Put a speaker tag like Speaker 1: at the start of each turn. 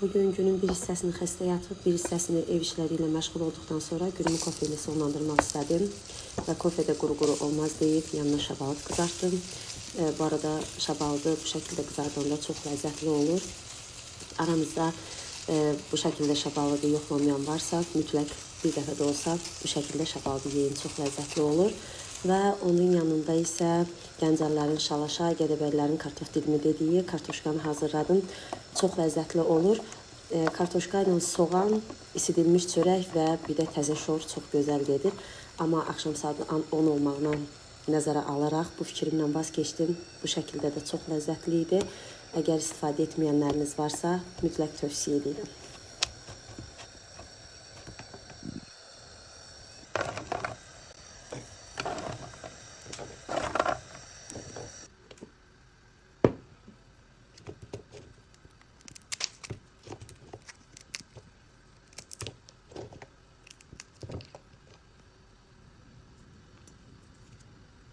Speaker 1: Bugün günün bir hissəsini xəstə yatıb, bir hissəsini ev işləri ilə məşğul olduqdan sonra günümü kofe ilə sonlandırmaq istədim. Və kofe də quru-quru olmaz deyib yanına şabalıd qızartdım. Bu arada şabalıdı bu şəkildə qızardanda çox ləzzətli olur. Aramızda bu şəkildə şabalıdı yoxlamayan varsa, mütləq bir dəfə də olsa bu şəkildə şabalıdı yeyin, çox ləzzətli olur. Və onun yanında isə Gəncəllərin şalaşa, Gədəbəylərin kartof dilimi dediyi kartoşkanı hazırladım. Çox ləzzətli olur. Kartoşka ilə soğan, isidilmiş çörək və bir də təzə şor çox gözəl gedir. Amma axşam saat 10 olmağına nəzərə alaraq bu fikrimlə vaz keçdim. Bu şəkildə də çox ləzzətli idi. Əgər istifadə etməyənləriniz varsa, mütləq tövsiyə edirəm.